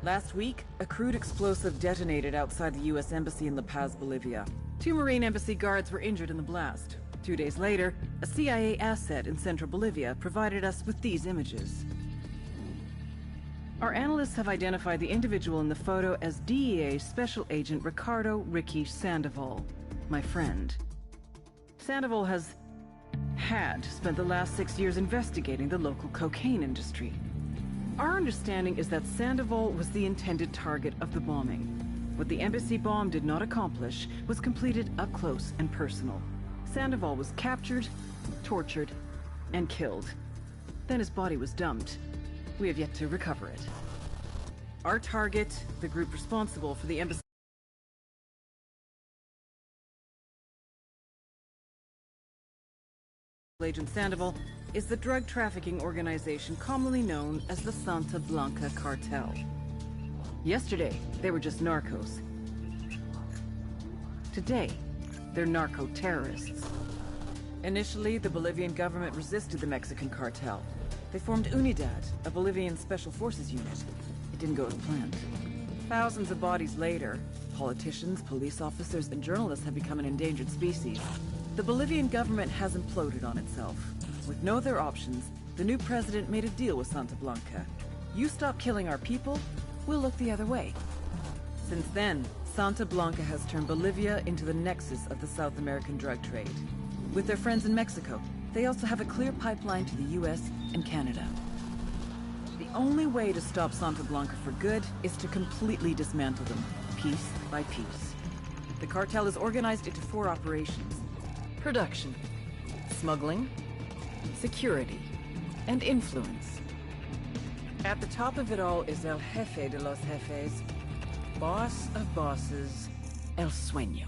Last week, a crude explosive detonated outside the U.S. Embassy in La Paz, Bolivia. 2 Marine Embassy guards were injured in the blast. 2 days later, a CIA asset in central Bolivia provided us with these images. Our analysts have identified the individual in the photo as DEA Special Agent Ricardo Ricky Sandoval, my friend. Sandoval had spent the last 6 years investigating the local cocaine industry. Our understanding is that Sandoval was the intended target of the bombing. What the embassy bomb did not accomplish was completed up close and personal. Sandoval was captured, tortured, and killed. Then his body was dumped. We have yet to recover it. Our target, the group responsible for the embassy Agent Sandoval, is the drug trafficking organization commonly known as the Santa Blanca Cartel. Yesterday, they were just narcos. Today, they're narco-terrorists. Initially, the Bolivian government resisted the Mexican cartel. They formed Unidad, a Bolivian special forces unit. It didn't go as planned. Thousands of bodies later, politicians, police officers, and journalists have become an endangered species. The Bolivian government has imploded on itself. With no other options, the new president made a deal with Santa Blanca. You stop killing our people, we'll look the other way. Since then, Santa Blanca has turned Bolivia into the nexus of the South American drug trade. With their friends in Mexico, they also have a clear pipeline to the US and Canada. The only way to stop Santa Blanca for good is to completely dismantle them, piece by piece. The cartel is organized into 4 operations: production, smuggling, security, and influence. At the top of it all is El Jefe de los Jefes, boss of bosses, El Sueño.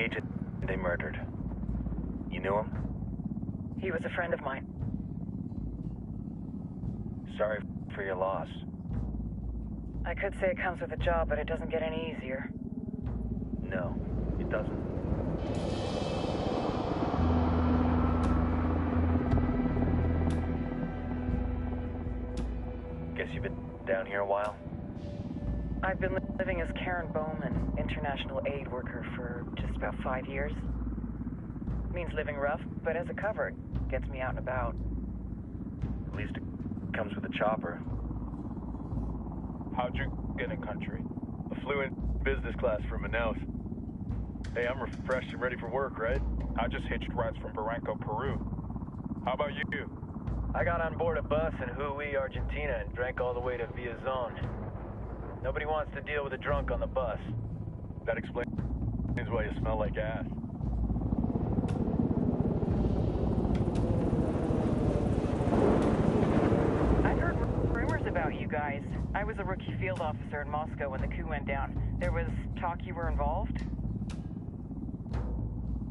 agent they murdered. You knew him? He was a friend of mine. Sorry for your loss. I could say it comes with a job, but it doesn't get any easier. No, it doesn't. Guess you've been down here a while? I've been living as Karen Bowman, international aid worker, for just about 5 years. Means living rough, but as a cover, it gets me out and about. At least it comes with a chopper. How'd you get in country? I flew in business class from Manaus. Hey, I'm refreshed and ready for work, right? I just hitched rides from Barranco, Peru. How about you? I got on board a bus in Hui, Argentina, and drank all the way to Villazon. Nobody wants to deal with a drunk on the bus. That explains why you smell like ass. I've heard rumors about you guys. I was a rookie field officer in Moscow when the coup went down. There was talk you were involved?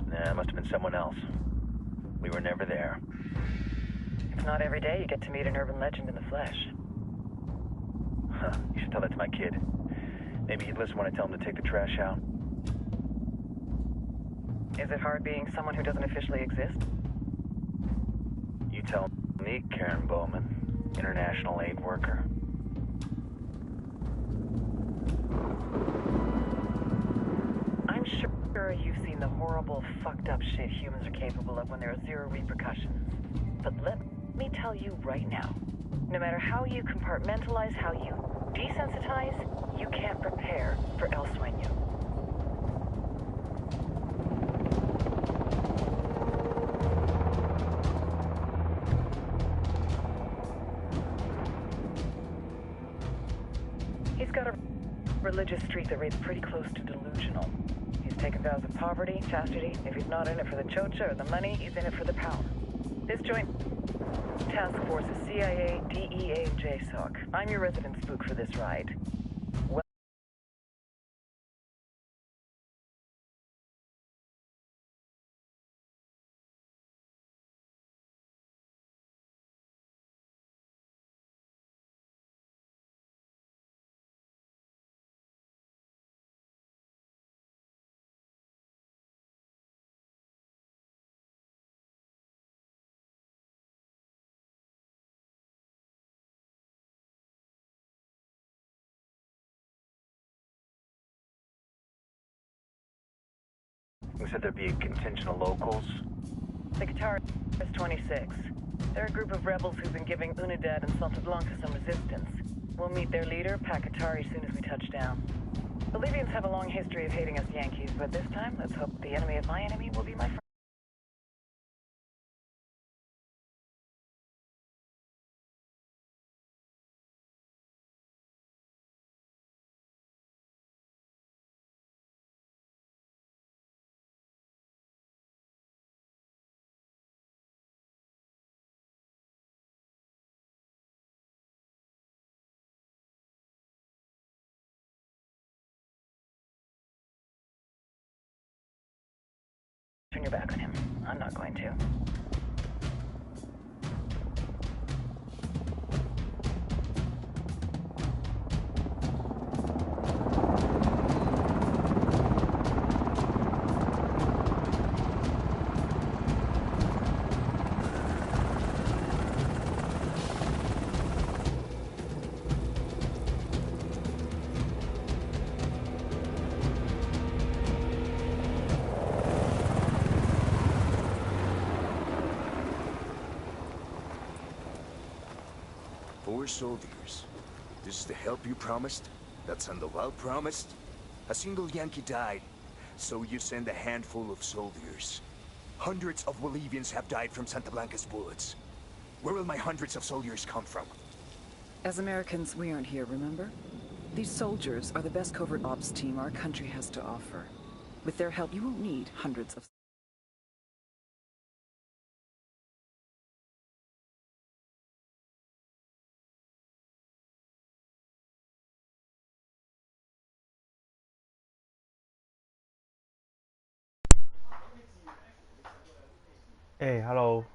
Nah, it must have been someone else. We were never there. It's not every day you get to meet an urban legend in the flesh. Huh, you should tell that to my kid. Maybe he'd listen when I tell him to take the trash out. Is it hard being someone who doesn't officially exist? You tell me, Karen Bowman, international aid worker. I'm sure you've seen the horrible, fucked up shit humans are capable of when there are zero repercussions. But let me tell you right now, no matter how you compartmentalize, how you desensitize, you can't prepare for El Sueño. He's got a religious streak that rates pretty close to delusional. He's taken vows of poverty, chastity. If he's not in it for the chocha or the money, he's in it for the power. This joint task force is CIA, DEA, and JSOC. I'm your resident spook for this ride. Who said there'd be a contingent of locals? The Qatar is 26. They're a group of rebels who've been giving Unidad and Santa Blanca some resistance. We'll meet their leader, Pakatari, as soon as we touch down. Bolivians have a long history of hating us Yankees, but this time, let's hope the enemy of my enemy will be my friend. Turn your back on him. I'm not going to. Four soldiers. This is the help you promised? That Sandoval promised? A single Yankee died, so you send a handful of soldiers. Hundreds of Bolivians have died from Santa Blanca's bullets. Where will my hundreds of soldiers come from? As Americans, we aren't here, remember? These soldiers are the best covert ops team our country has to offer. With their help, you won't need hundreds of 哎，Hello，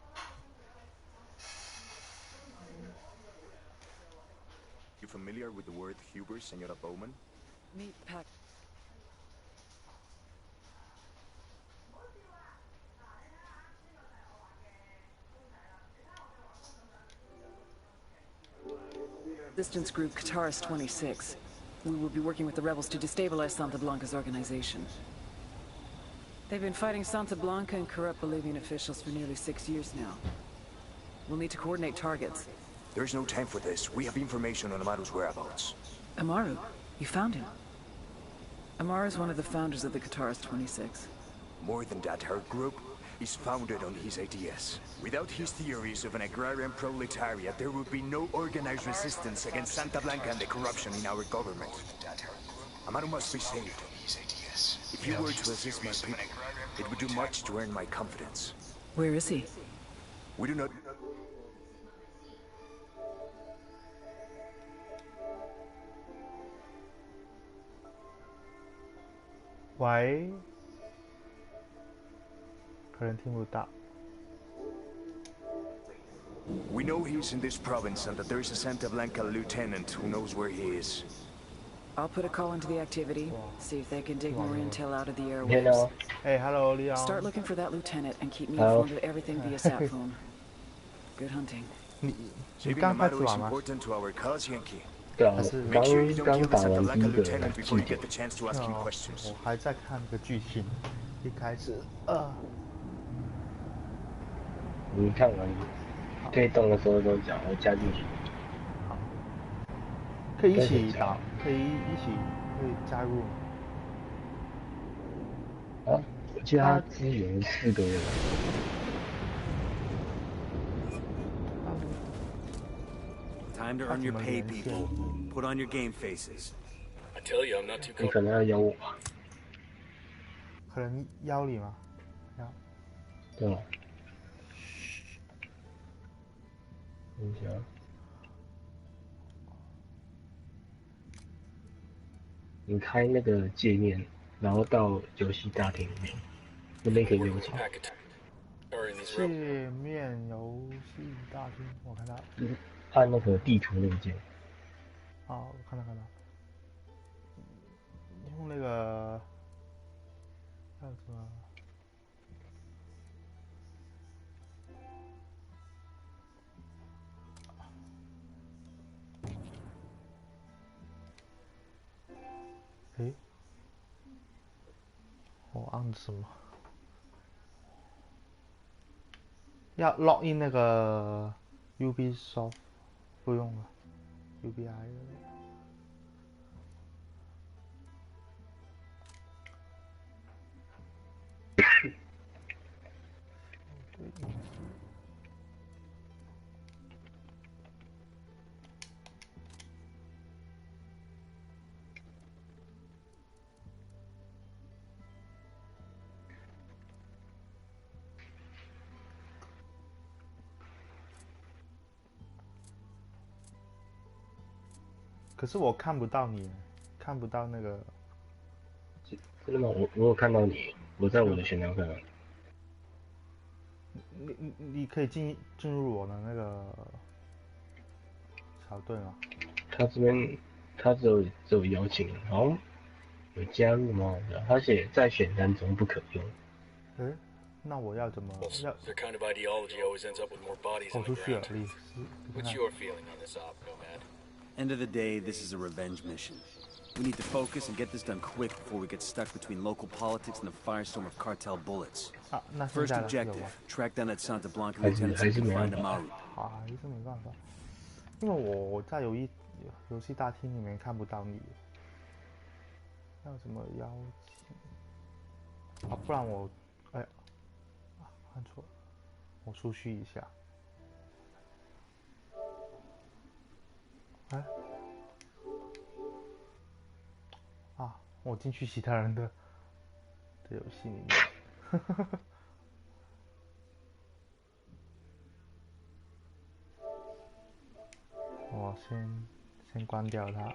You familiar with the word Huber, Senora Bowman? Meet Pack. Resistance group Kataris 26. We will be working with the rebels to destabilize Santa Blanca's organization. They've been fighting Santa Blanca and corrupt Bolivian officials for nearly 6 years now. We'll need to coordinate targets. There's no time for this. We have information on Amaru's whereabouts. Amaru? You found him? Amaru is one of the founders of the Kataris 26. More than that, her group is founded on his ideas. Without his theories of an agrarian proletariat, there would be no organized resistance against Santa Blanca and the corruption in our government. Amaru must be saved. If you were to assist my people, it would do much to earn my confidence. Where is he? We do not...喂，可能听不到。 We know he's in this province and that there is a Santa Blanca lieutenant who knows where he is. I'll put a call into the activity, see if they can dig more intel out of the airwaves. Hello. 哎，Hello， 利昂。 Start looking for that lieutenant and keep me Hello. informed of everything via sat phone. Good hunting. 你 Saving 刚开始 Amaru is 玩吗？ important to our cause, Yankee. 对啊， Make sure you don't 刚 kill the 打 Santa 完第 Blanca 一个 lieutenant before you 据 get the 点， chance to ask him 哦 questions. 我还在看那个剧情，一开始你看完可以动的时候都讲，我加进去。好，可以一起打，可以加入。啊，我记得他支援4个人。 Time to earn your pay, people. Put on your game faces. I tell you, I'm not too 你可能要邀我吧？可能邀你吗？邀。对吧？等一下，你开那个界面，然后到游戏大厅里面，那边可以留钱。界面游戏大厅，我看到。按那个地图那个键。哦，我看到。用那个叫什么？诶，我按什么？要 log in 那个 Ubisoft 不用了 ，UBI 的。 可是我看不到你，看不到那个。真的吗？我有看到你，我在我的闲聊看到。你可以进入我的那个小队吗？他这边他只有邀请，好像有加入吗？他写在选单中不可用。诶，那我要怎么要？ Their kind of ideology always ends up with more bodies 跑 on 出 the 去了， ground. 李斯。 What's your feeling on this op, Nomad? End of the day, this is a revenge mission. We need to focus and get this done quick before we get stuck between local politics and the firestorm of cartel bullets. 啊，那现 First 在呢？有 objective, 吗？ track down that Santa Blanca 还是 lieutenant so 还 we 是 can 没 find 办法。 Amaru. 还是没办法，因为我在游戏大厅里面看不到你。要怎么邀请？啊，不然我，哎，按错了，我出去一下。哎，啊，我进去其他人的游戏里面。我先关掉它。